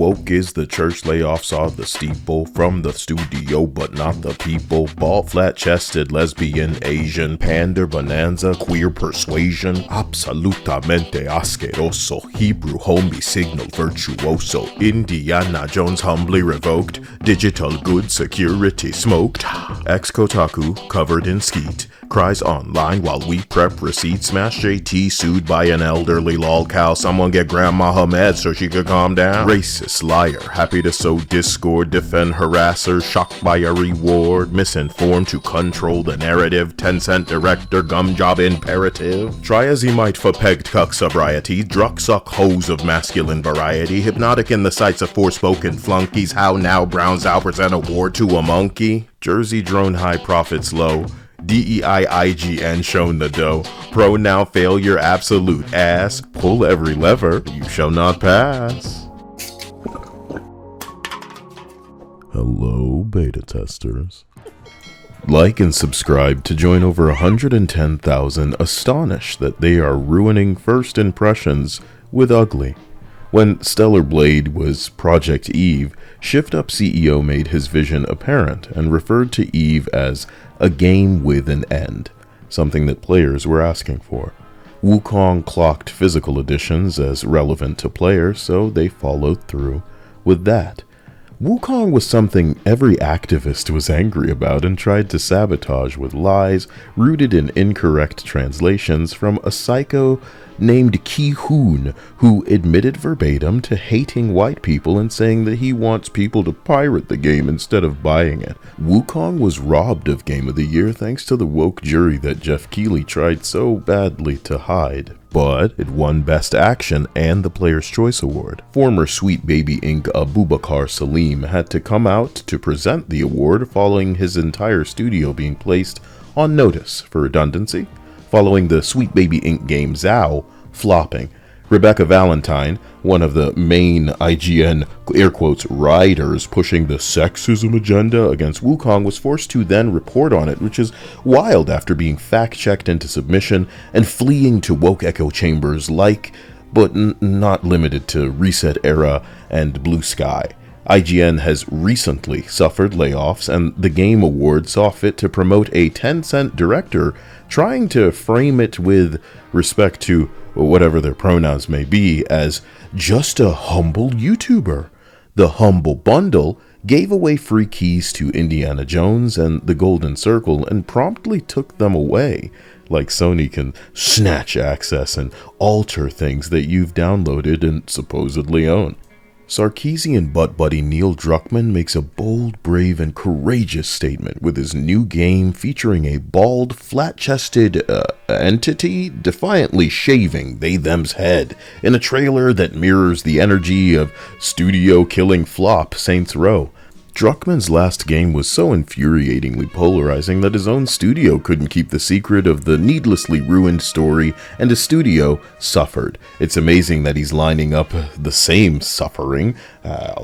woke is the church, layoffs are the steeple. From the studio, but not the people. Bald, flat-chested, lesbian, Asian, pander, bonanza, queer persuasion. Absolutamente asqueroso, Hebrew homie signal virtuoso. Indiana Jones humbly revoked, digital goods security smoked. Ex-Kotaku covered in skeet, cries online while we prep receipts. Smash JT sued by an elderly lol cow. Someone get Grandma her meds so she could calm down. Racist liar, happy to sow discord, defend harasser, shocked by a reward, misinformed to control the narrative, 10-cent director, gum job imperative. Try as he might for pegged cuck sobriety, druck suck hoes of masculine variety, hypnotic in the sights of forspoken flunkies. How now Browns out present award to a monkey? Jersey drone high, profits low. DEI-IGN shown the dough. Pro now failure absolute ass. Pull every lever, you shall not pass. Hello, beta testers. Like and subscribe to join over 110,000 astonished that they are ruining first impressions with ugly. When Stellar Blade was Project Eve, Shift Up CEO made his vision apparent and referred to Eve as a game with an end, something that players were asking for. Wukong clocked physical editions as relevant to players, so they followed through with that. Wukong was something every activist was angry about and tried to sabotage with lies rooted in incorrect translations from a psycho named Ki-hoon, who admitted verbatim to hating white people and saying that he wants people to pirate the game instead of buying it. Wukong was robbed of Game of the Year thanks to the woke jury that Jeff Keighley tried so badly to hide. But it won Best Action and the Player's Choice Award. Former Sweet Baby Inc. Abubakar Salim had to come out to present the award following his entire studio being placed on notice for redundancy, following the Sweet Baby Inc. game Zao flopping. Rebecca Valentine, one of the main IGN air quotes writers pushing the sexism agenda against Wukong, was forced to then report on it, which is wild after being fact-checked into submission and fleeing to woke echo chambers like, but not limited to, Reset Era and Blue Sky. IGN has recently suffered layoffs, and the Game Award saw fit to promote a 10-cent director trying to frame it with respect to whatever their pronouns may be as just a humble YouTuber. The Humble Bundle gave away free keys to Indiana Jones and the Golden Circle and promptly took them away, like Sony can snatch access and alter things that you've downloaded and supposedly own. Sarkeesian butt buddy Neil Druckmann makes a bold, brave, and courageous statement with his new game featuring a bald, flat-chested entity defiantly shaving they-them's head in a trailer that mirrors the energy of studio-killing flop Saints Row. Druckmann's last game was so infuriatingly polarizing that his own studio couldn't keep the secret of the needlessly ruined story, and his studio suffered. It's amazing that he's lining up the same suffering,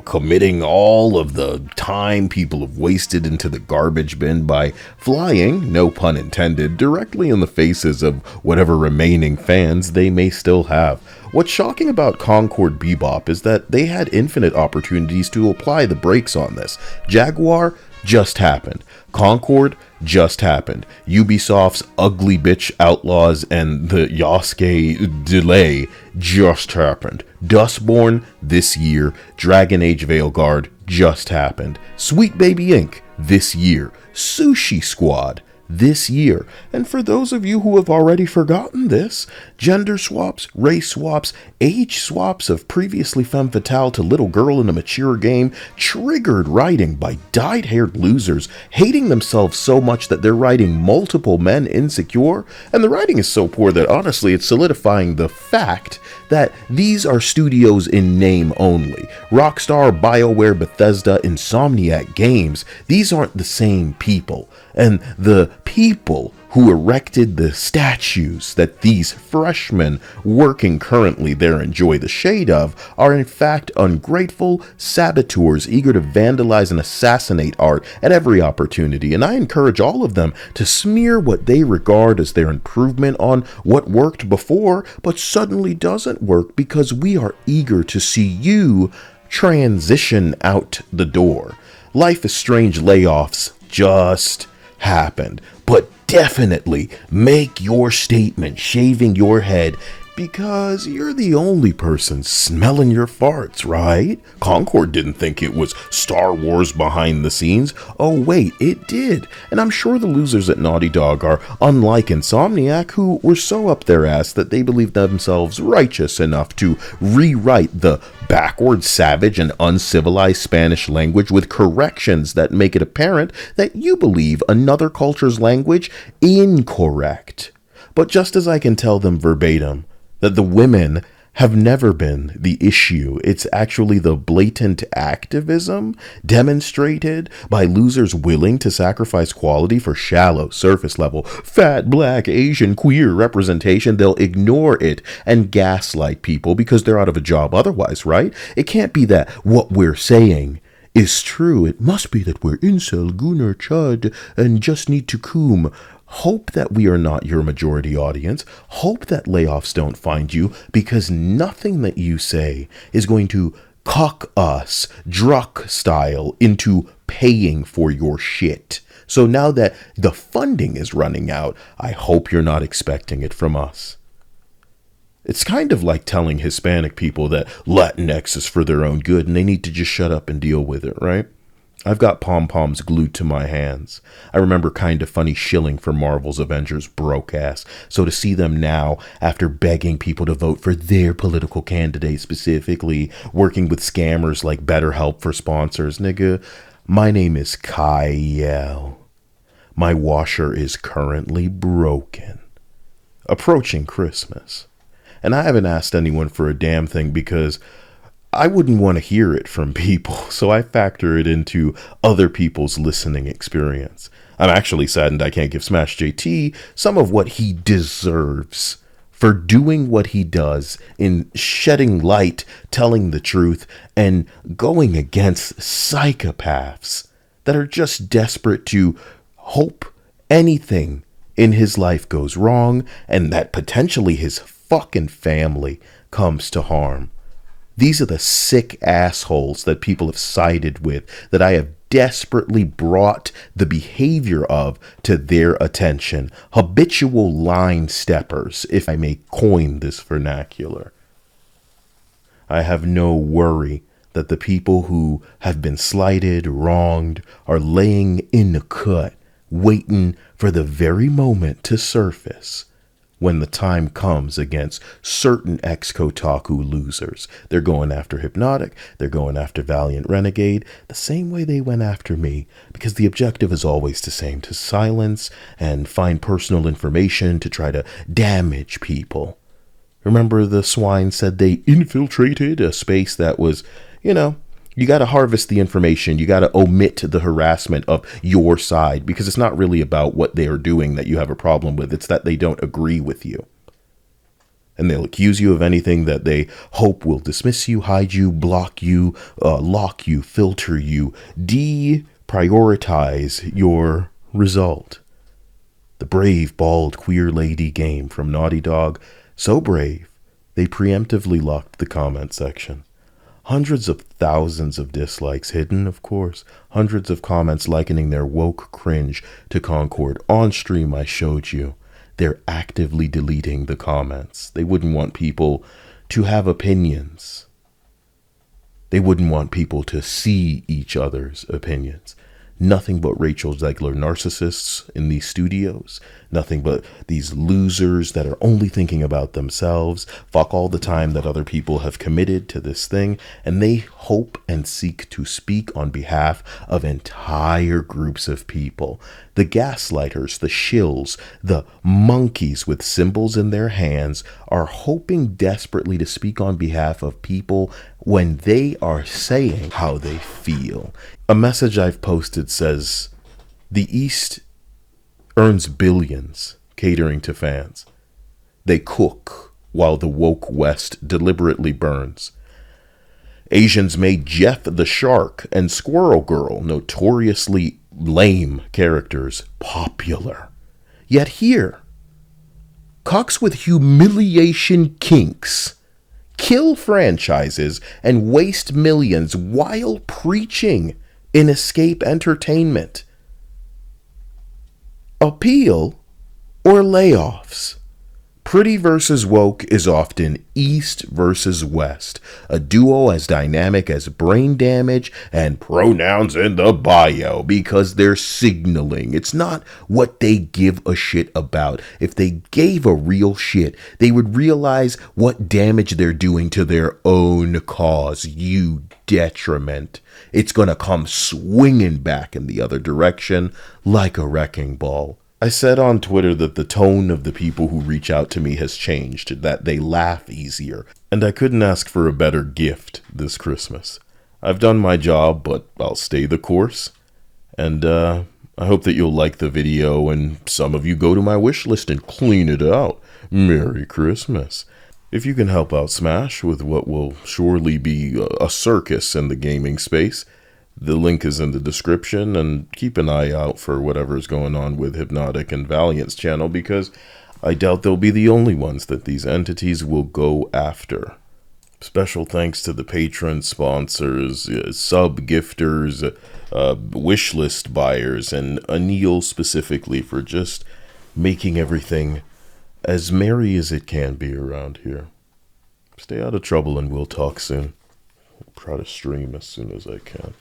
committing all of the time people have wasted into the garbage bin by flying, no pun intended, directly in the faces of whatever remaining fans they may still have. What's shocking about Concord Bebop is that they had infinite opportunities to apply the brakes on this. Jaguar just happened. Concord just happened. Ubisoft's Ugly Bitch Outlaws and the Yasuke delay just happened. Dustborn this year. Dragon Age Veilguard just happened. Sweet Baby Inc. this year. Sushi Squad this year. And for those of you who have already forgotten this, gender swaps, race swaps, age swaps of previously femme fatale to little girl in a mature game triggered writing by dyed-haired losers hating themselves so much that they're writing multiple men insecure, and the writing is so poor that honestly it's solidifying the fact that these are studios in name only. Rockstar, BioWare, Bethesda, Insomniac Games, these aren't the same people. And the people who erected the statues that these freshmen working currently there enjoy the shade of are in fact ungrateful saboteurs eager to vandalize and assassinate art at every opportunity, and I encourage all of them to smear what they regard as their improvement on what worked before but suddenly doesn't work, because we are eager to see you transition out the door. Life is Strange layoffs just happened, but definitely make your statement shaving your head, because you're the only person smelling your farts, right? Concord didn't think it was Star Wars behind the scenes. Oh wait, it did. And I'm sure the losers at Naughty Dog are unlike Insomniac, who were so up their ass that they believed themselves righteous enough to rewrite the backward, savage, and uncivilized Spanish language with corrections that make it apparent that you believe another culture's language incorrect. But just as I can tell them verbatim that the women have never been the issue, it's actually the blatant activism demonstrated by losers willing to sacrifice quality for shallow, surface level, fat, black, Asian, queer representation. They'll ignore it and gaslight people because they're out of a job otherwise, right? It can't be that what we're saying is true. It must be that we're incel, gooner, chud, and just need to coom. Hope that we are not your majority audience. Hope that layoffs don't find you, because nothing that you say is going to cock us, Druck style, into paying for your shit. So now that the funding is running out, I hope you're not expecting it from us. It's kind of like telling Hispanic people that Latinx is for their own good and they need to just shut up and deal with it, right? I've got pom-poms glued to my hands. I remember Kind of Funny shilling for Marvel's Avengers broke ass. So to see them now, after begging people to vote for their political candidate, specifically working with scammers like BetterHelp for sponsors, nigga, my name is Kyle. My washer is currently broken. Approaching Christmas. And I haven't asked anyone for a damn thing because I wouldn't want to hear it from people, so I factor it into other people's listening experience. I'm actually saddened I can't give Smash JT some of what he deserves for doing what he does in shedding light, telling the truth, and going against psychopaths that are just desperate to hope anything in his life goes wrong and that potentially his fucking family comes to harm. These are the sick assholes that people have sided with, that I have desperately brought the behavior of to their attention. Habitual line steppers, if I may coin this vernacular. I have no worry that the people who have been slighted, wronged, are laying in the cut, waiting for the very moment to surface. When the time comes against certain ex-Kotaku losers. They're going after Hypnotic, they're going after Valiant Renegade, the same way they went after me, because the objective is always the same, to silence and find personal information to try to damage people. Remember the swine said they infiltrated a space that was, you got to harvest the information. You got to omit the harassment of your side, because it's not really about what they are doing that you have a problem with. It's that they don't agree with you. And they'll accuse you of anything that they hope will dismiss you, hide you, block you, lock you, filter you, deprioritize your result. The brave, bald, queer lady game from Naughty Dog. So brave, they preemptively locked the comment section. Hundreds of thousands of dislikes hidden, of course. Hundreds of comments likening their woke cringe to Concord. On stream, I showed you. They're actively deleting the comments. They wouldn't want people to have opinions. They wouldn't want people to see each other's opinions. Nothing but Rachel Zegler narcissists in these studios. Nothing but these losers that are only thinking about themselves. Fuck all the time that other people have committed to this thing. And they hope and seek to speak on behalf of entire groups of people. The gaslighters, the shills, the monkeys with symbols in their hands are hoping desperately to speak on behalf of people when they are saying how they feel. A message I've posted says, the East earns billions catering to fans. They cook while the woke West deliberately burns. Asians made Jeff the Shark and Squirrel Girl, notoriously lame characters, popular. Yet here, cocks with humiliation kinks kill franchises, and waste millions while preaching in escape entertainment. Appeal or layoffs? Pretty versus woke is often East versus West, a duo as dynamic as brain damage and pronouns in the bio, because they're signaling. It's not what they give a shit about. If they gave a real shit, they would realize what damage they're doing to their own cause. You detriment. It's gonna come swinging back in the other direction like a wrecking ball. I said on Twitter that the tone of the people who reach out to me has changed, that they laugh easier, and I couldn't ask for a better gift this Christmas. I've done my job, but I'll stay the course, and I hope that you'll like the video and some of you go to my wish list and clean it out. Merry Christmas. If you can help out Smash with what will surely be a circus in the gaming space, the link is in the description, and keep an eye out for whatever's going on with Hypnotic and Valiant's channel, because I doubt they'll be the only ones that these entities will go after. Special thanks to the patron sponsors, sub-gifters, wishlist buyers, and Anil specifically for just making everything as merry as it can be around here. Stay out of trouble and we'll talk soon. I'll try to stream as soon as I can.